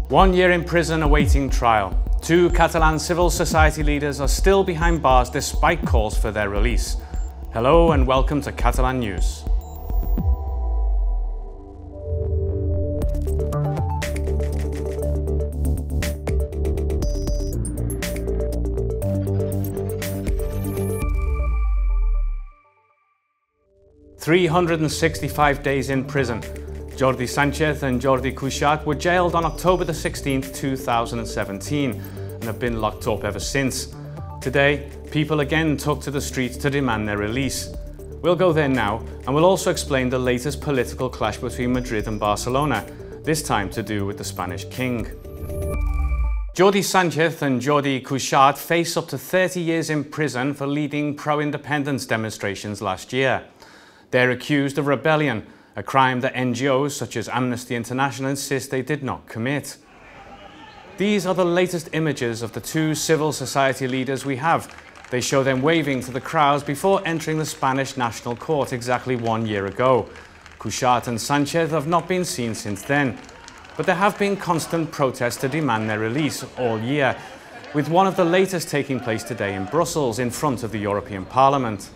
1 year in prison awaiting trial. 2 Catalan civil society leaders are still behind bars despite calls for their release. Hello and welcome to Catalan News. "365 days in prison. Jordi Sánchez and Jordi Cuixart were jailed on October the 16th, 2017 and have been locked up ever since. Today, people again took to the streets to demand their release. We'll go there now and we'll also explain the latest political clash between Madrid and Barcelona, this time to do with the Spanish king. Jordi Sánchez and Jordi Cuixart face up to 30 years in prison for leading pro-independence demonstrations last year. They're accused of rebellion, a crime that NGOs such as Amnesty International insist they did not commit. These are the latest images of the 2 civil society leaders we have. They show them waving to the crowds before entering the Spanish National Court exactly 1 year ago. Cuixart and Sánchez have not been seen since then. But there have been constant protests to demand their release all year, with one of the latest taking place today in Brussels in front of the European Parliament.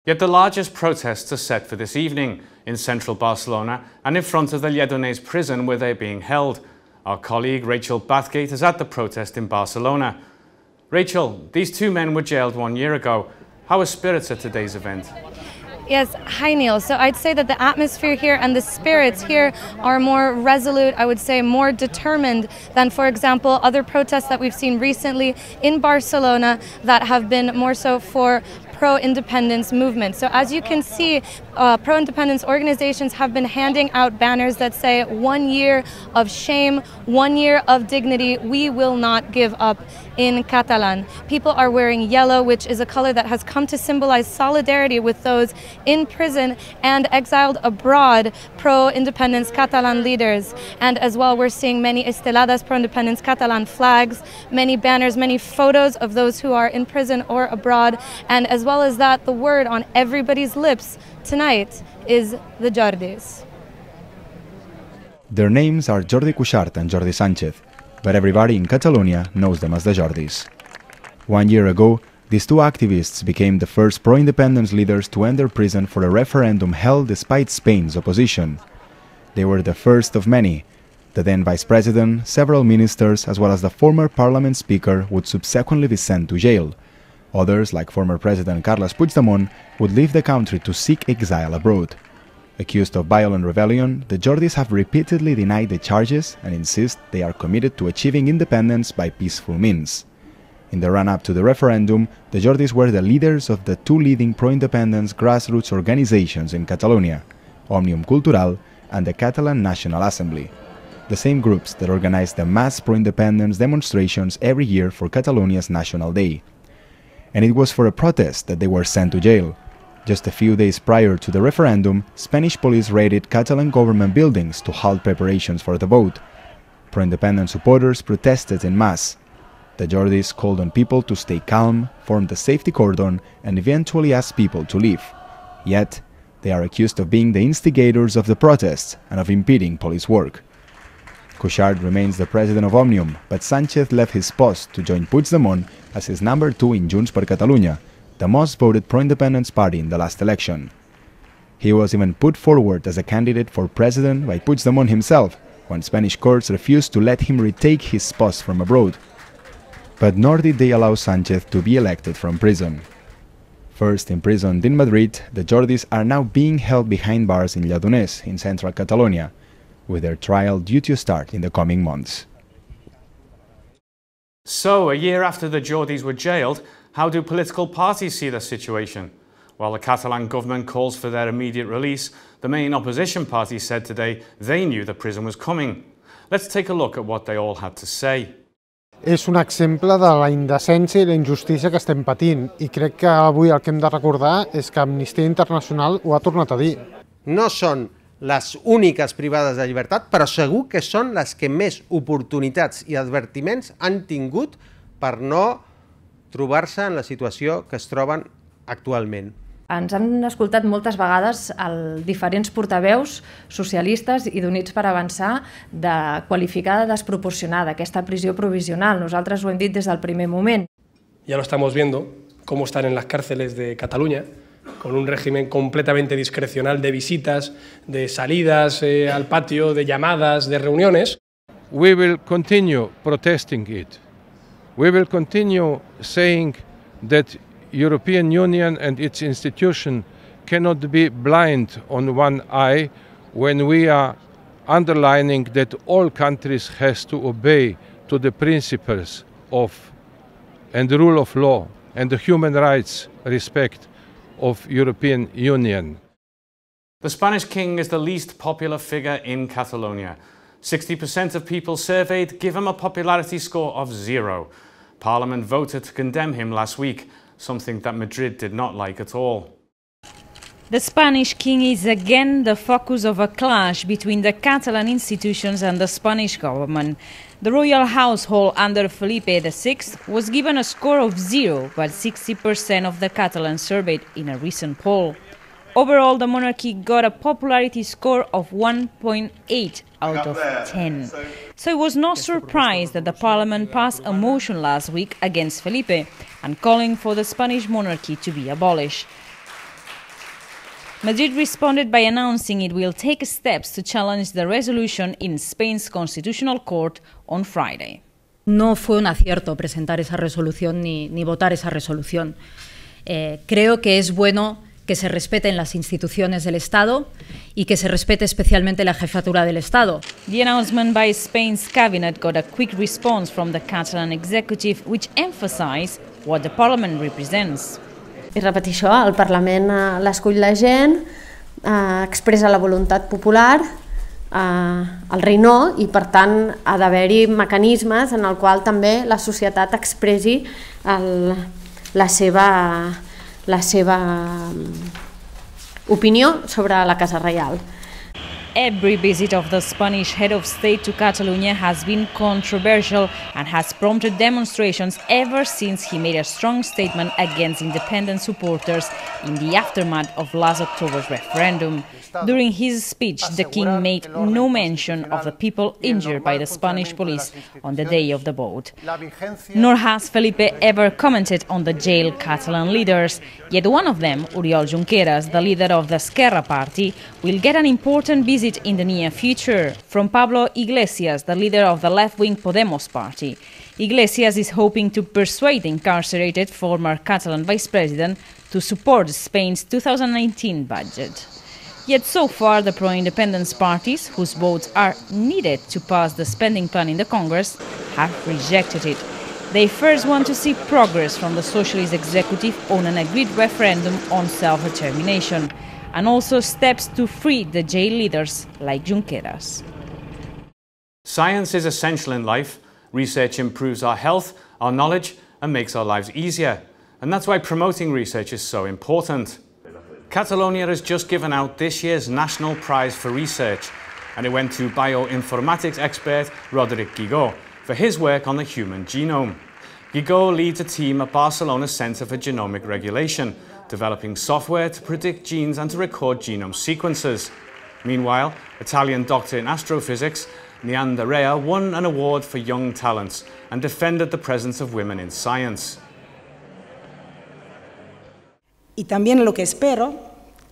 Yet the largest protests are set for this evening in central Barcelona and in front of the Lledoners prison where they're being held. Our colleague Rachel Bathgate is at the protest in Barcelona. Rachel, these 2 men were jailed 1 year ago. How are spirits at today's event? Yes, hi Neil. So I'd say that the atmosphere here and the spirits here are more resolute, I would say more determined than, for example, other protests that we've seen recently in Barcelona that have been more so for pro-independence movement. So as you can see, pro-independence organizations have been handing out banners that say 1 year of shame, 1 year of dignity, we will not give up in Catalan. People are wearing yellow, which is a color that has come to symbolize solidarity with those in prison and exiled abroad pro-independence Catalan leaders. And as well, we're seeing many esteladas pro-independence Catalan flags, many banners, many photos of those who are in prison or abroad, and as well as that, the word on everybody's lips tonight is the Jordis. Their names are Jordi Cuixart and Jordi Sánchez, but everybody in Catalonia knows them as the Jordis. 1 year ago, these 2 activists became the first pro-independence leaders to enter prison for a referendum held despite Spain's opposition. They were the first of many. The then Vice President, several ministers, as well as the former Parliament Speaker would subsequently be sent to jail. Others, like former President Carles Puigdemont, would leave the country to seek exile abroad. Accused of violent rebellion, the Jordis have repeatedly denied the charges and insist they are committed to achieving independence by peaceful means. In the run-up to the referendum, the Jordis were the leaders of the 2 leading pro-independence grassroots organizations in Catalonia, Òmnium Cultural and the Catalan National Assembly, the same groups that organize the mass pro-independence demonstrations every year for Catalonia's National Day. And it was for a protest that they were sent to jail. Just a few days prior to the referendum, Spanish police raided Catalan government buildings to halt preparations for the vote. Pro-independence supporters protested en masse. The Jordis called on people to stay calm, formed a safety cordon, and eventually asked people to leave. Yet, they are accused of being the instigators of the protests and of impeding police work. Cuixart remains the president of Òmnium, but Sánchez left his post to join Puigdemont as his number 2 in Junts per Catalunya, the most voted pro-independence party in the last election. He was even put forward as a candidate for president by Puigdemont himself, when Spanish courts refused to let him retake his post from abroad. But nor did they allow Sánchez to be elected from prison. First imprisoned in Madrid, the Jordis are now being held behind bars in Lledoners, in central Catalonia, with their trial due to start in the coming months. So, a year after the Jordis were jailed, how do political parties see the situation? While the Catalan government calls for their immediate release, the main opposition party said today they knew the prison was coming. Let's take a look at what they all had to say. És un exemple de la indecència i la injustícia que estem patint i crec que avui el que hem de recordar és que Amnistia Internacional ho ha tornat a dir. No són les úniques privades de llibertat, però segur que són les que més oportunitats i advertiments han tingut per no trobar-se en la situació que es troben actualment. Ens han escoltat moltes vegades diferents portaveus socialistes i d'Units per Avançar de qualificar de desproporcionada aquesta prisió provisional. Nosaltres ho hem dit des del primer moment. Ya lo estamos viendo, cómo están en las cárceles de Cataluña, con un régimen completamente discrecional de visitas, de salidas al patio, de llamadas, de reuniones. We will continue protesting it. We will continue saying that European Union and its institutions cannot be blind on one eye when we are underlining that all countries have to obey to the principles of and the rule of law and the human rights respect of European Union. The Spanish king is the least popular figure in Catalonia. 60% of people surveyed give him a popularity score of 0. Parliament voted to condemn him last week, something that Madrid did not like at all. The Spanish king is again the focus of a clash between the Catalan institutions and the Spanish government. The royal household under Felipe VI was given a score of 0 by 60% of the Catalans surveyed in a recent poll. Overall, the monarchy got a popularity score of 1.8 out of 10. So it was no surprise that the parliament passed a motion last week against Felipe and calling for the Spanish monarchy to be abolished. Madrid responded by announcing it will take steps to challenge the resolution in Spain's Constitutional Court on Friday. No fue un acierto presentar esa resolución ni votar esa resolución. Creo que es bueno que se respeten las instituciones del Estado y que se respete especialmente la jefatura del Estado. The announcement by Spain's cabinet got a quick response from the Catalan executive, which emphasized what the parliament represents. I repetir això, el Parlament l'escull la gent, expressa la voluntat popular, el rei no, i per tant ha d'haver-hi mecanismes en el qual també la societat expressi la seva opinió sobre la Casa Reial. Every visit of the Spanish head of state to Catalonia has been controversial and has prompted demonstrations ever since he made a strong statement against independent supporters in the aftermath of last October's referendum. During his speech, the king made no mention of the people injured by the Spanish police on the day of the vote. Nor has Felipe ever commented on the jailed Catalan leaders, yet one of them, Oriol Junqueras, the leader of the Esquerra party, will get an important visit in the near future from Pablo Iglesias, the leader of the left-wing Podemos party. Iglesias is hoping to persuade the incarcerated former Catalan vice president to support Spain's 2019 budget. Yet so far, the pro-independence parties, whose votes are needed to pass the spending plan in the Congress, have rejected it. They first want to see progress from the socialist executive on an agreed referendum on self-determination, and also steps to free the jail leaders like Junqueras. Science is essential in life. Research improves our health, our knowledge, and makes our lives easier. And that's why promoting research is so important. Catalonia has just given out this year's National Prize for Research, and it went to bioinformatics expert Roderic Guigó for his work on the human genome. Guigó leads a team at Barcelona's Centre for Genomic Regulation, developing software to predict genes and to record genome sequences. Meanwhile, Italian doctor in astrophysics, Neanda Rea, won an award for young talents and defended the presence of women in science. Y también lo que espero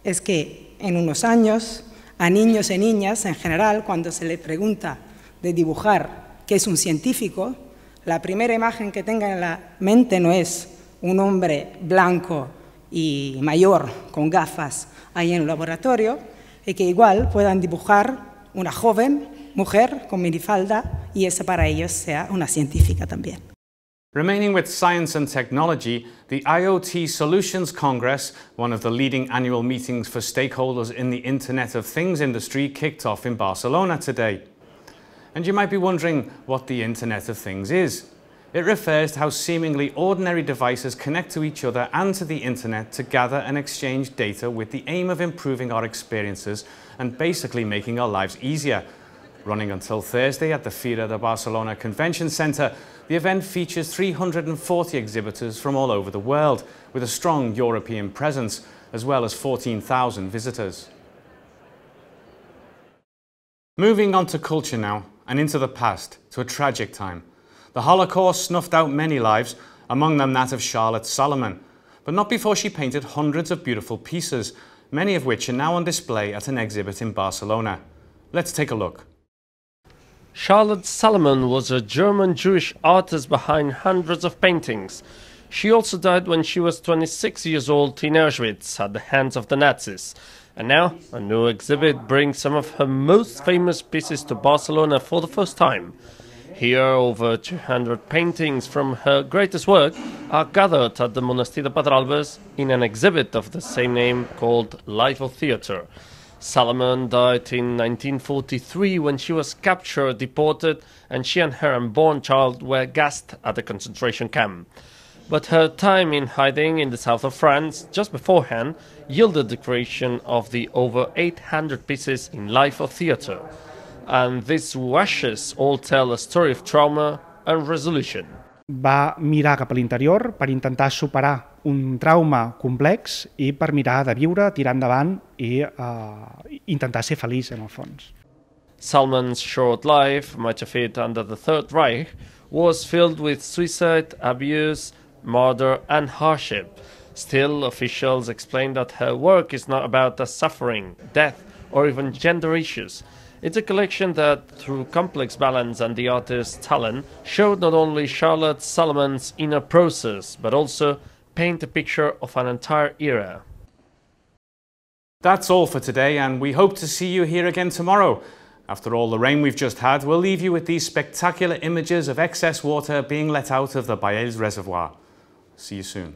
es que en unos años a niños y niñas en general, cuando se les pregunta de dibujar qué es un científico, la primera imagen que tengan en la mente no es un hombre blanco y mayor con gafas ahí en el laboratorio, y que igual puedan dibujar una joven mujer con minifalda y esa para ellos sea una científica también. Remaining with science and technology, the IoT Solutions Congress, one of the leading annual meetings for stakeholders in the Internet of Things industry, kicked off in Barcelona today. And you might be wondering what the Internet of Things is. It refers to how seemingly ordinary devices connect to each other and to the Internet to gather and exchange data with the aim of improving our experiences and basically making our lives easier. Running until Thursday at the Fira de Barcelona Convention Centre, the event features 340 exhibitors from all over the world, with a strong European presence, as well as 14,000 visitors. Moving on to culture now, and into the past, to a tragic time. The Holocaust snuffed out many lives, among them that of Charlotte Salomon, but not before she painted hundreds of beautiful pieces, many of which are now on display at an exhibit in Barcelona. Let's take a look. Charlotte Salomon was a German Jewish artist behind hundreds of paintings. She also died when she was 26 years old in Auschwitz at the hands of the Nazis. And now, a new exhibit brings some of her most famous pieces to Barcelona for the first time. Here, over 200 paintings from her greatest work are gathered at the Monestir de Pedralbes in an exhibit of the same name called Life of Theatre. Salomon died in 1943 when she was captured, deported, and she and her unborn child were gassed at a concentration camp. But her time in hiding in the south of France just beforehand yielded the creation of the over 800 pieces in Life of Theatre. And these washes all tell a story of trauma and resolution. Va mirar cap a l'interior per intentar superar un trauma complex i per mirar de viure, tirar endavant i intentar ser feliç en el fons. Salomon's short life, much of it under the Third Reich, was filled with suicide, abuse, murder and hardship. Still, officials explain that her work is not about the suffering, death or even gender issues. It's a collection that, through complex balance and the artist's talent, showed not only Charlotte Salomon's inner process, but also paint a picture of an entire era. That's all for today, and we hope to see you here again tomorrow. After all the rain we've just had, we'll leave you with these spectacular images of excess water being let out of the Baells Reservoir. See you soon.